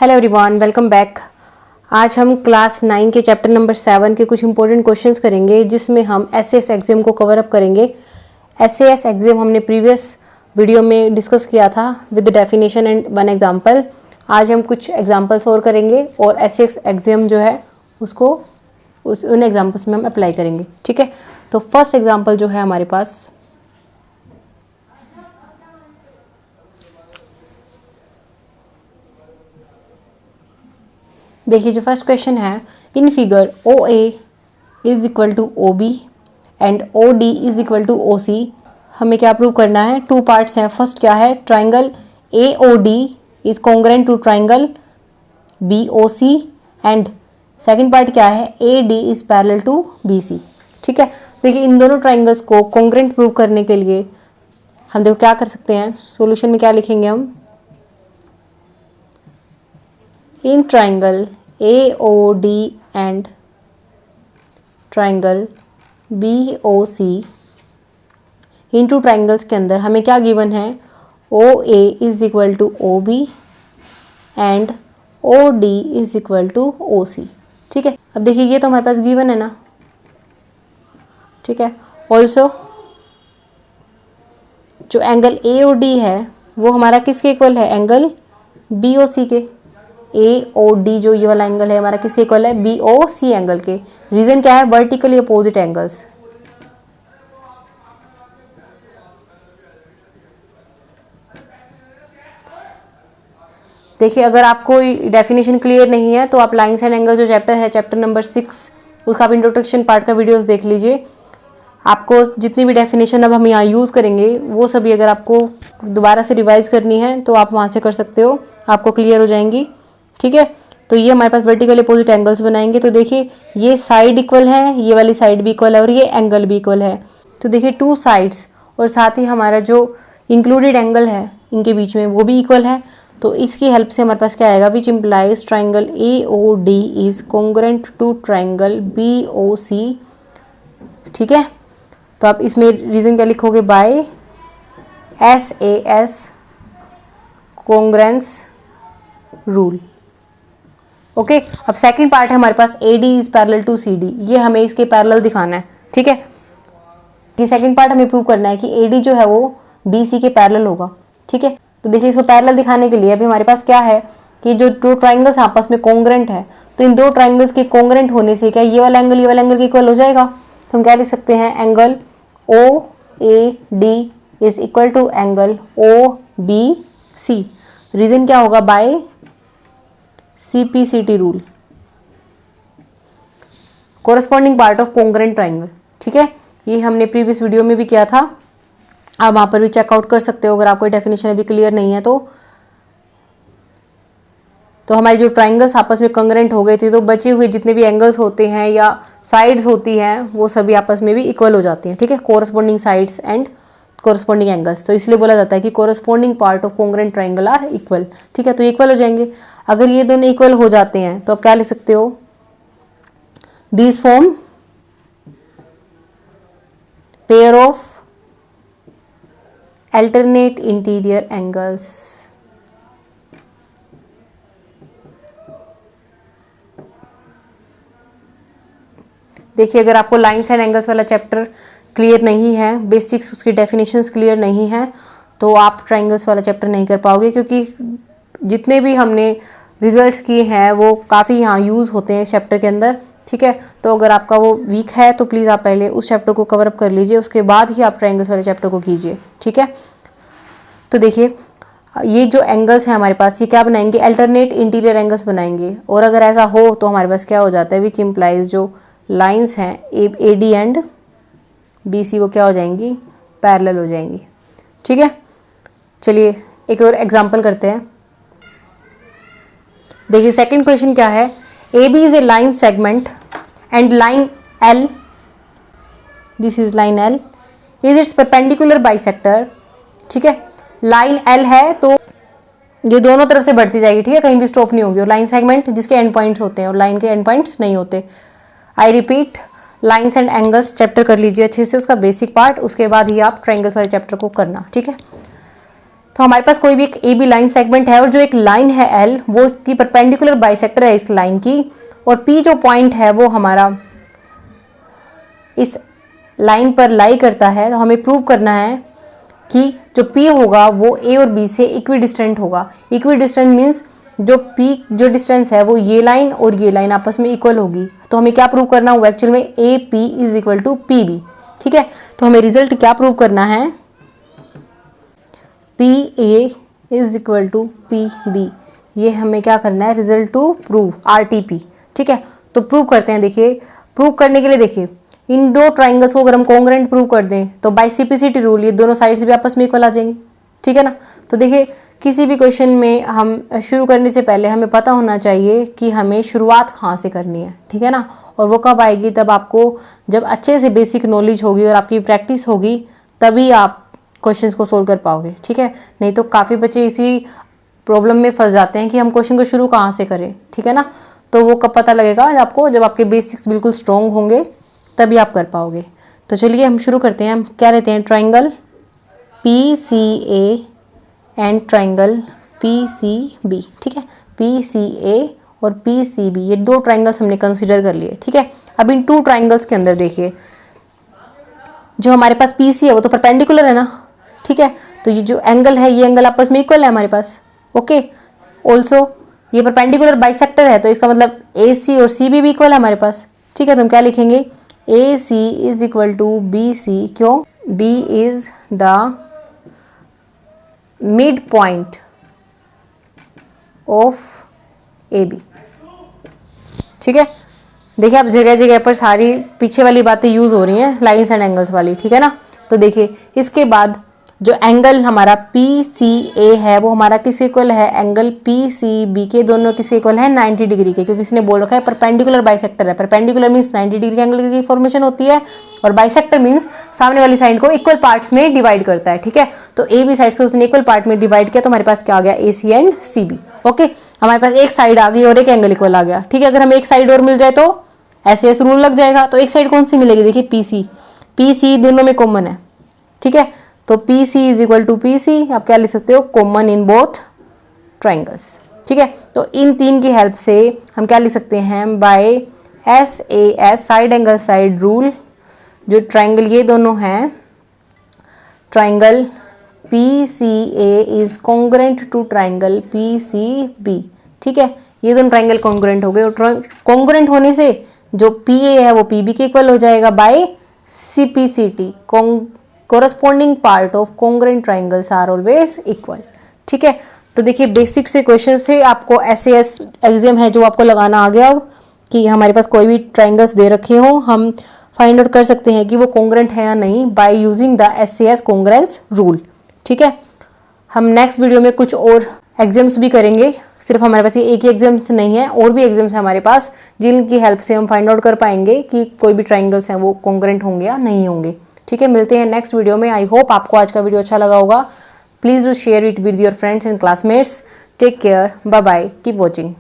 Hello everyone, welcome back. आज हम class 9 के चैप्टर नंबर 7 के कुछ इंपॉर्टेंट क्वेश्चंस करेंगे, जिसमें हम एसएएस एग्जाम को कवर अप करेंगे। एसएएस एग्जाम हमने प्रीवियस वीडियो में डिस्कस किया था with definition and one example. आज हम कुछ एग्जांपल्स और करेंगे और एसएएस एग्जाम जो है उसको उन एग्जांपल्स में हम अप्लाई करेंगे। ठीक है, तो फर्स्ट एग्जांपल जो है हमारे पास, देखिए जो फर्स्ट क्वेश्चन है, in figure O A is equal to O B and O D is equal to O C. हमें क्या प्रूव करना है? टू पार्ट्स हैं। फर्स्ट क्या है? Triangle A O D is congruent to triangle B O C and second part क्या है? A D is parallel to B C. ठीक है, देखिए इन दोनों ट्राइंगल्स को कॉन्ग्रेंट प्रूव करने के लिए हम देखो क्या कर सकते हैं। सॉल्यूशन में क्या लिखेंगे हम? In triangle AOD and triangle BOC, in two triangles के अंदर हमें क्या गिवन है? OA is equal to OB and OD is equal to OC। ठीक है, अब देखिए ये तो हमारे पास गिवन है ना। ठीक है, ऑल्सो जो एंगल AOD है वो हमारा किसके इक्वल है? एंगल BOC के। AOD जो ये वाला एंगल है हमारा किसके इक्वल है? BOC एंगल के। रीजन क्या है? Vertically opposite angles. देखिए अगर आपको डेफिनेशन क्लियर नहीं है तो आप लाइंस एंड एंगल्स जो चैप्टर है, चैप्टर नंबर 6, उसका आप इंट्रोडक्शन पार्ट का वीडियोस देख लीजिए। आपको जितनी भी डेफिनेशन अब हम यहाँ यूज़ करेंगे वो सभी अगर आपको दोबारा से रिवाइज करनी है तो आप वहाँ से कर सकते हो, आपको क्लियर हो जाएंगी। ठीक है, तो ये हमारे पास वर्टिकल अपोजिट एंगल्स बनाएंगे। तो देखिए ये साइड इक्वल है, ये वाली साइड भी इक्वल है और ये एंगल भी इक्वल है। तो देखिए टू साइड्स और साथ ही हमारा जो इंक्लूडेड एंगल है इनके बीच में वो भी इक्वल है। तो इसकी हेल्प से हमारे पास क्या आएगा? Which implies triangle AOD is congruent to triangle BOC। ठीक है, तो आप इसमें रीजन क्या लिखोगे? By SAS congruence rule. Okay, अब सेकंड पार्ट है हमारे पास AD is parallel to CD। ये हमें इसके पैरेलल दिखाना है। ठीक है, ये सेकंड पार्ट हमें प्रूव करना है कि AD जो है वो BC के पैरेलल होगा। ठीक है, तो देखिए इसको पैरेलल दिखाने के लिए अभी हमारे पास क्या है कि जो दो ट्राइंगल्स आपस में कॉन्ग्रेंट है, तो इन दो ट्राइंगल्स के कॉन्ग्रेंट होने से क्या ये वाला एंगल के इक्वल हो जाएगा। तो हम क्या लिख सकते हैं? Angle OAD is equal to angle OBC। Reason क्या होगा? By CPCT rule, corresponding part of congruent triangle. ठीक है, ये हमने प्रीवियस वीडियो में भी किया था, आप वहां पर भी चेकआउट कर सकते हो अगर आपको डेफिनेशन अभी क्लियर नहीं है तो हमारी जो ट्राइंगल्स आपस में कॉन्ग्रेंट हो गए थे तो बचे हुए जितने भी एंगल्स होते हैं या साइड्स होती हैं वो सभी आपस में भी इक्वल हो जाती हैं। ठीक है, corresponding sides and corresponding angles. तो इसलिए बोला जाता है कि corresponding part of congruent triangle are equal. ठीक है, तो इक्वल हो जाएंगे। अगर ये दोनों इक्वल हो जाते हैं तो आप क्या लिख सकते हो? These form pair of alternate interior angles. देखिए अगर आपको लाइंस एंड एंगल्स वाला चैप्टर क्लियर नहीं है, बेसिक्स उसकी डेफिनेशंस क्लियर नहीं है, तो आप ट्राइंगल्स वाला चैप्टर नहीं कर पाओगे, क्योंकि जितने भी हमने रिजल्ट्स किए हैं वो काफ़ी यहाँ यूज़ होते हैं इस चैप्टर के अंदर। ठीक है, तो अगर आपका वो वीक है तो प्लीज़ आप पहले उस चैप्टर को कवर अप कर लीजिए, उसके बाद ही आप ट्राइंगल्स वाले चैप्टर को कीजिए। ठीक है, तो देखिए ये जो एंगल्स हैं हमारे पास, ये क्या बनाएंगे? अल्टरनेट इंटीरियर एंगल्स बनाएंगे। और अगर ऐसा हो तो हमारे पास क्या हो जाता है? विच इम्प्लाइज जो लाइंस हैं AD एंड BC वो क्या हो जाएंगी? पैरेलल हो जाएंगी। ठीक है, चलिए एक और एग्जांपल करते हैं। देखिए सेकंड क्वेश्चन क्या है? AB is a line segment and line L, this is line L, is it's perpendicular bisector. ठीक है, लाइन L है तो ये दोनों तरफ से बढ़ती जाएगी। ठीक है, कहीं भी स्टॉप नहीं होगी। और लाइन सेगमेंट जिसके एंड पॉइंट्स होते हैं और लाइन के एंड पॉइंट्स नहीं होते। I repeat, lines and angles chapter कर लीजिए अच्छे से, उसका बेसिक पार्ट, उसके बाद ही आप ट्राइंगल्स वाले चैप्टर को करना। ठीक है, तो हमारे पास कोई भी एक ए बी लाइन सेगमेंट है और जो एक लाइन है एल वो इसकी परपेंडिकुलर बाइसेक्टर है इस लाइन की, और पी जो पॉइंट है वो हमारा इस लाइन पर लाई करता है। तो हमें प्रूव करना है कि जो पी होगा वो ए और बी से इक्वी डिस्टेंट होगा। इक्वी डिस्टेंट मीन्स जो पी जो डिस्टेंस है वो ये लाइन और ये लाइन आपस में इक्वल होगी। तो हमें क्या प्रूव करना होगा एक्चुअल में, A P is equal to P B. ठीक है, तो हमें रिजल्ट क्या प्रूव करना है, P A is equal to P B. ये हमें क्या करना है, रिजल्ट टू प्रूव, RTP। ठीक है, तो प्रूव करते हैं। देखिए प्रूव करने के लिए देखिए इन दो ट्राइंगल्स को अगर हम कॉन्ग्रुएंट प्रूव कर दें तो बाइसिपिसिटी रूल, ये दोनों साइड्स भी आपस में इक्वल आ जाएंगे। ठीक है ना। तो देखिए किसी भी क्वेश्चन में हम शुरू करने से पहले हमें पता होना चाहिए कि हमें शुरुआत कहाँ से करनी है। ठीक है ना, और वो कब आएगी, तब आपको जब अच्छे से बेसिक नॉलेज होगी और आपकी प्रैक्टिस होगी तभी आप क्वेश्चंस को सोल्व कर पाओगे। ठीक है, नहीं तो काफ़ी बच्चे इसी प्रॉब्लम में फंस जाते हैं कि हम क्वेश्चन को शुरू कहाँ से करें। ठीक है ना, तो वो कब पता लगेगा आपको, जब आपके बेसिक्स बिल्कुल स्ट्रॉन्ग होंगे तभी आप कर पाओगे। तो चलिए हम शुरू करते हैं। हम क्या लेते हैं, triangle PCA and triangle PCB। ठीक है, PCA और PCB ये दो ट्राइंगल्स हमने कंसीडर कर लिए। ठीक है, अब इन टू ट्राइंगल्स के अंदर देखिए जो हमारे पास PC है वो तो परपेंडिकुलर है ना। ठीक है, तो ये जो एंगल है ये एंगल आपस में इक्वल है हमारे पास। ओके, ऑल्सो ये परपेंडिकुलर बाइसेक्टर है तो इसका मतलब AC और CB भी इक्वल है हमारे पास। ठीक है, तो हम क्या लिखेंगे, AC is equal to BC। क्यों, B is the midpoint of AB। ठीक है, देखिए आप जगह जगह पर सारी पीछे वाली बातें यूज हो रही हैं, लाइंस एंड एंगल्स वाली। ठीक है ना, तो देखिए इसके बाद जो एंगल हमारा PCA है वो हमारा किस इक्वल है, एंगल PCB के दोनों किस इक्वल है, 90 डिग्री के, क्योंकि इसने बोल रखा है परपेंडिकुलर बाइसेक्टर है। परपेंडिकुलर मींस 90 डिग्री एंगल की फॉर्मेशन होती है और बाइसेक्टर मींस सामने वाली साइड को इक्वल पार्ट्स में डिवाइड करता है। ठीक है, तो AB साइड को उसने इक्वल पार्ट में डिवाइड किया तो हमारे पास क्या आ गया, AC एंड CB। ओके, हमारे पास एक साइड आ गई और एक एंगल इक्वल आ गया। ठीक है, अगर हमें एक साइड और मिल जाए तो ऐसे रूल लग जाएगा। तो एक साइड कौन सी मिलेगी, देखिए PC दोनों में कॉमन है। ठीक है, तो PC is equal to PC, आप क्या लिख सकते हो, कॉमन इन बोथ ट्राइंगल्स। ठीक है, तो इन तीन की हेल्प से हम क्या लिख सकते हैं, by SAS side angle side rule, जो ट्राइंगल ये दोनों हैं, triangle PCA is congruent to triangle PCB। ठीक है, ये दोनों ट्राइंगल कॉन्ग्रुएंट हो गए और कॉन्ग्रुएंट होने से जो PA है वो PB के इक्वल हो जाएगा by CPCT। Corresponding part of congruent triangles are always equal. ठीक है, तो देखिए बेसिक से क्वेश्चंस थे, आपको SAS एग्जाम है जो आपको लगाना आ गया कि हमारे पास कोई भी ट्राइंगल्स दे रखे हो, हम फाइंड आउट कर सकते हैं कि वो कॉन्ग्रुएंट है या नहीं by using the SAS congruence rule. ठीक है, हम नेक्स्ट वीडियो में कुछ और एग्जाम्स भी करेंगे, सिर्फ हमारे पास ये एक ही एग्जाम्स नहीं है, और भी एग्जाम्स है हमारे पास जिनकी हेल्प से हम फाइंड आउट कर पाएंगे कि कोई भी ट्राइंगल्स हैं वो कॉन्ग्रुएंट होंगे या नहीं होंगे। ठीक है, मिलते हैं नेक्स्ट वीडियो में। आई होप आपको आज का वीडियो अच्छा लगा होगा। Please do share it with your friends and classmates. Take care, bye bye, keep watching.